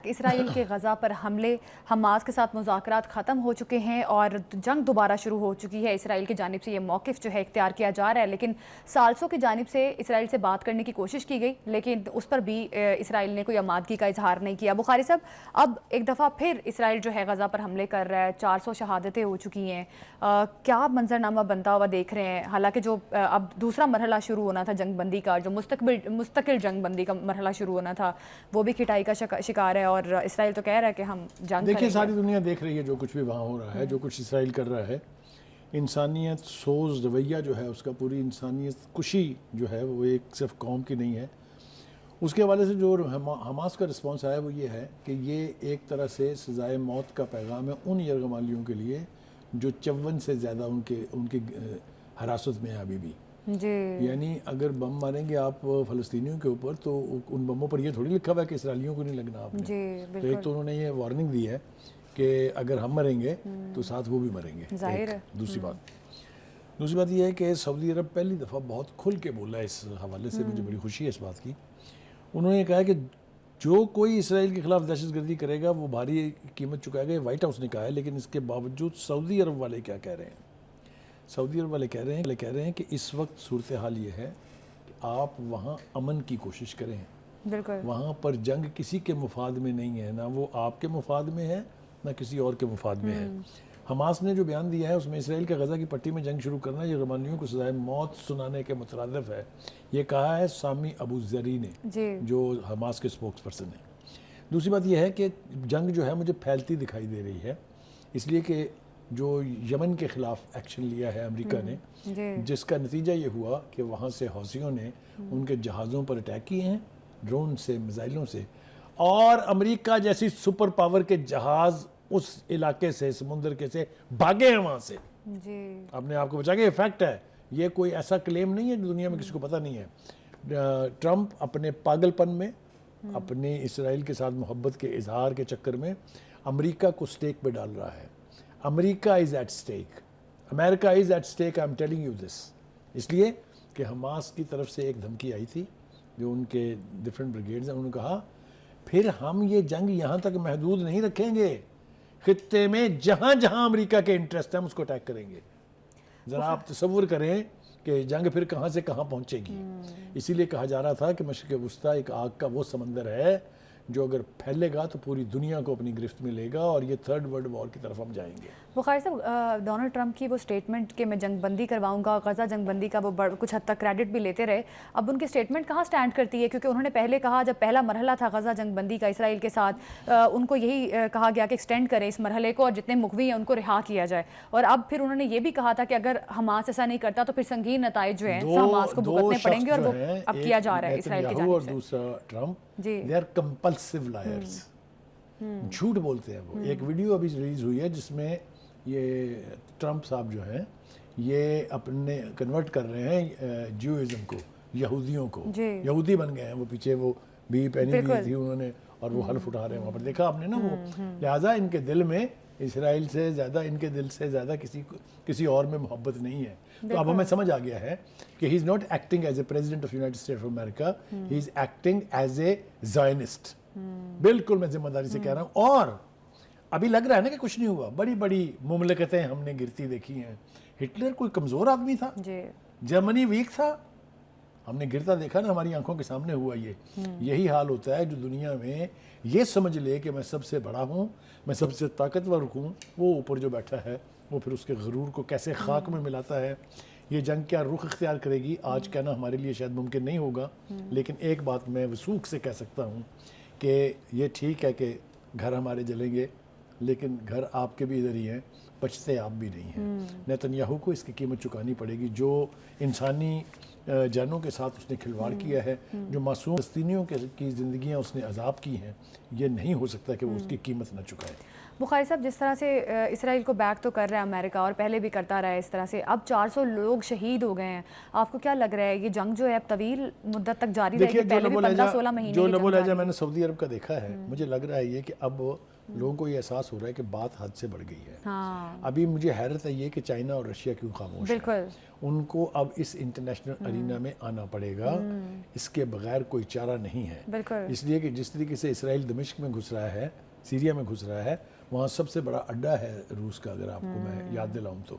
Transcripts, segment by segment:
اسرائیل کے غزہ پر حملے، حماس کے ساتھ مذاکرات ختم ہو چکے ہیں اور جنگ دوبارہ شروع ہو چکی ہے۔ اسرائیل کی جانب سے یہ موقف جو ہے اختیار کیا جا رہا ہے، لیکن ثالثوں کی جانب سے اسرائیل سے بات کرنے کی کوشش کی گئی، لیکن اس پر بھی اسرائیل نے کوئی آمادگی کا اظہار نہیں کیا۔ بخاری صاحب، اب ایک دفعہ پھر اسرائیل جو ہے غزہ پر حملے کر رہا ہے، 400 شہادتیں ہو چکی ہیں، کیا منظرنامہ بنتا ہوا دیکھ رہے ہیں؟ حالانکہ جو اب دوسرا مرحلہ شروع ہونا تھا جنگ بندی کا، جو مستقل جنگ بندی کا مرحلہ شروع ہونا تھا، وہ بھی کھٹائی کا شکار ہے اور اسرائیل تو کہہ رہا ہے کہ ہم جنگ دیکھیں، ساری دنیا دیکھ رہی ہے جو کچھ بھی وہاں ہو رہا ہے، جو کچھ اسرائیل کر رہا ہے۔ انسانیت سوز رویہ جو ہے اس کا، پوری انسانیت کشی جو ہے وہ ایک صرف قوم کی نہیں ہے۔ اس کے حوالے سے جو حماس کا رسپانس آیا وہ یہ ہے کہ یہ ایک طرح سے سزائے موت کا پیغام ہے ان یرغمالیوں کے لیے جو 54 سے زیادہ ان کی حراست میں ہے ابھی بھی۔ یعنی اگر بم ماریں گے آپ فلسطینیوں کے اوپر تو ان بموں پر یہ تھوڑی لکھا ہوا ہے کہ اسرائیلیوں کو نہیں لگنا آپ نے۔ تو ایک تو انہوں نے یہ وارننگ دی ہے کہ اگر ہم مریں گے تو ساتھ وہ بھی مریں گے، ظاہر ہے۔ دوسری بات یہ ہے کہ سعودی عرب پہلی دفعہ بہت کھل کے بولا ہے اس حوالے سے، مجھے بڑی خوشی ہے اس بات کی۔ انہوں نے کہا کہ جو کوئی اسرائیل کے خلاف دہشت گردی کرے گا وہ بھاری قیمت چکائے گا۔ یہ وائٹ ہاؤس نے کہا ہے، لیکن اس کے باوجود سعودی عرب والے کیا کہہ رہے ہیں؟ سعودی عرب والے کہہ رہے ہیں کہ اس وقت صورتحال یہ ہے کہ آپ وہاں امن کی کوشش کریں۔ بالکل، وہاں پر جنگ کسی کے مفاد میں نہیں ہے، نہ وہ آپ کے مفاد میں ہے نہ کسی اور کے مفاد میں ہے۔ حماس نے جو بیان دیا ہے اس میں اسرائیل کے غزہ کی پٹی میں جنگ شروع کرنا یہ یرغمالیوں کو سزائے موت سنانے کے مترادف ہے، یہ کہا ہے سامی ابو ذری نے، جو حماس کے سپوکس پرسن ہیں۔ دوسری بات یہ ہے کہ جنگ جو ہے مجھے پھیلتی دکھائی دے رہی ہے، اس لیے کہ جو یمن کے خلاف ایکشن لیا ہے امریکہ نے، جس کا نتیجہ یہ ہوا کہ وہاں سے حوثیوں نے ان کے جہازوں پر اٹیک کیے ہیں، ڈرون سے، میزائلوں سے، اور امریکہ جیسی سپر پاور کے جہاز اس علاقے سے، سمندر کے سے بھاگے ہیں وہاں سے، اپنے آپ کو بچا کے۔ یہ فیکٹ ہے، یہ کوئی ایسا کلیم نہیں ہے جو دنیا میں کسی کو پتہ نہیں ہے۔ ٹرمپ اپنے پاگل پن میں، اپنے اسرائیل کے ساتھ محبت کے اظہار کے چکر میں امریکہ کو سٹیک پہ ڈال رہا ہے۔ America is at stake, America is at stake, I am telling you this. اس لیے کہ حماس کی طرف سے ایک دھمکی آئی تھی، جو ان کے ڈفرینٹ بریگیڈز ہیں، انہوں نے کہا پھر ہم یہ جنگ یہاں تک محدود نہیں رکھیں گے، خطے میں جہاں جہاں امریکہ کے انٹرسٹ ہیں ہم اس کو اٹیک کریں گے۔ ذرا آپ تصور کریں کہ جنگ پھر کہاں سے کہاں پہنچے گی۔ اسی لیے کہا جا رہا تھا کہ مشرق وسطیٰ ایک آگ کا وہ سمندر ہے جو اگر پھیلے گا تو پوری دنیا کو اپنی گرفت میں لے گا، اور یہ تھرڈ ورلڈ وار کی طرف ہم جائیں گے۔ بخاری صاحب، ڈونلڈ ٹرمپ کی وہ سٹیٹمنٹ کہ میں جنگ بندی کرواؤں گا، غزہ جنگ بندی کا وہ کچھ حد تک کریڈٹ بھی لیتے رہے، اب ان کی سٹیٹمنٹ کہاں سٹینڈ کرتی ہے؟ کیونکہ انہوں نے پہلے کہا، جب پہلا مرحلہ تھا غزہ جنگ بندی کا اسرائیل کے ساتھ، ان کو یہی کہا گیا کہ ایکسٹینڈ کریں اس مرحلے کو اور جتنے مغوی ہیں ان کو رہا کیا جائے، اور اب پھر انہوں نے یہ بھی کہا تھا کہ اگر حماس ایسا نہیں کرتا تو پھر سنگین نتائج جو ہیں حماس کو بھگتنے پڑیں گے، اور وہ اب کیا جا رہا ہے اسرائیل کی جانب سے۔ اور دوسرا Trump, they are compulsive liars، جھوٹ بولتے ہیں وہ۔ ایک ویڈیو ابھی ریلیز ہوئی ہے جس میں یہ ٹرمپ صاحب جو ہیں یہ اپنے کنورٹ کر رہے ہیں جیوازم کو، یہودیوں کو، یہودی بن گئے ہیں وہ، پیچھے وہ بھی پہنی ہوئی تھی انہوں نے، اور وہ حلف اٹھا رہے ہیں وہاں پر، دیکھا آپ نے نا وہ۔ لہٰذا ان کے دل میں اسرائیل سے زیادہ، ان کے دل سے زیادہ کسی اور میں محبت نہیں ہے۔ تو اب ہمیں سمجھ آ گیا ہے کہ he is not acting as a president of United States of America, he is acting as a Zionist. بالکل میں ذمہ داری سے کہہ رہا ہوں۔ اور ابھی لگ رہا ہے نا کہ کچھ نہیں ہوا، بڑی بڑی مملکتیں ہم نے گرتی دیکھی ہیں۔ ہٹلر کوئی کمزور آدمی تھا؟ جرمنی ویک تھا؟ ہم نے گرتا دیکھا نا، ہماری آنکھوں کے سامنے ہوا۔ یہی حال ہوتا ہے جو دنیا میں یہ سمجھ لے کہ میں سب سے بڑا ہوں، میں سب سے طاقتور ہوں، وہ اوپر جو بیٹھا ہے وہ پھر اس کے غرور کو کیسے خاک میں ملاتا ہے۔ یہ جنگ کیا رخ اختیار کرے گی آج کہنا ہمارے لیے شاید ممکن نہیں ہوگا، لیکن ایک بات میں وثوق سے کہہ سکتا ہوں کہ یہ ٹھیک ہے کہ گھر ہمارے جلیں گے، لیکن گھر آپ کے بھی ادھر ہی ہیں، بچتے آپ بھی نہیں ہیں۔ نیتن یاہو کو اس کی قیمت چکانی پڑے گی، جو انسانی جانوں کے ساتھ اس نے کھلواڑ کیا ہے، جو معصوم فلسطینیوں کی زندگیاں اس نے عذاب کی ہیں، یہ نہیں ہو سکتا کہ وہ اس کی قیمت نہ چکائے۔ بخاری صاحب، جس طرح سے اسرائیل کو بیک تو کر رہا ہے امریکہ، اور پہلے بھی کرتا رہا ہے اس طرح سے، اب 400 لوگ شہید ہو گئے ہیں، آپ کو کیا لگ رہا ہے یہ جنگ جو ہے اب طویل مدت تک جاری رہے گی؟ پہلے بھی 15-16 مہینے جو لب و لہجہ میں نے سعودی عرب کا دیکھا ہے، مجھے لگ رہا ہے یہ کہ اب لوگوں کو یہ احساس ہو رہا ہے کہ بات حد سے بڑھ گئی ہے. ہاں ابھی مجھے حیرت ہے یہ کہ چائنا اور رشیا کیوں خاموش ہے. بالکل ان کو اب اس انٹرنیشنل ارینا میں آنا پڑے گا, اس کے بغیر کوئی چارہ نہیں ہے. بالکل اس لیے کہ جس طریقے سے اسرائیل دمشق میں گھس رہا ہے, سیریا میں گھس رہا ہے, وہاں سب سے بڑا اڈا ہے روس کا, اگر آپ کو میں یاد دلاؤں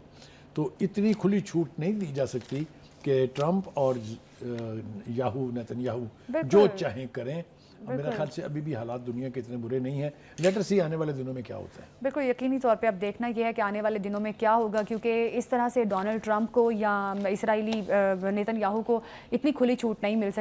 تو اتنی کھلی چھوٹ نہیں دی جا سکتی کہ ٹرمپ اور نیتن یاہو جو چاہیں کریں. میرا خیال سے ابھی بھی حالات دنیا کے اتنے برے نہیں ہیں. لیٹر سی آنے والے دنوں میں کیا ہوتا ہے. بالکل یقینی طور پہ اب دیکھنا یہ ہے کہ آنے والے دنوں میں کیا ہوگا, کیونکہ اس طرح سے ڈونلڈ ٹرمپ کو یا اسرائیلی نیتن یاہو کو اتنی کھلی چھوٹ نہیں مل سکتی.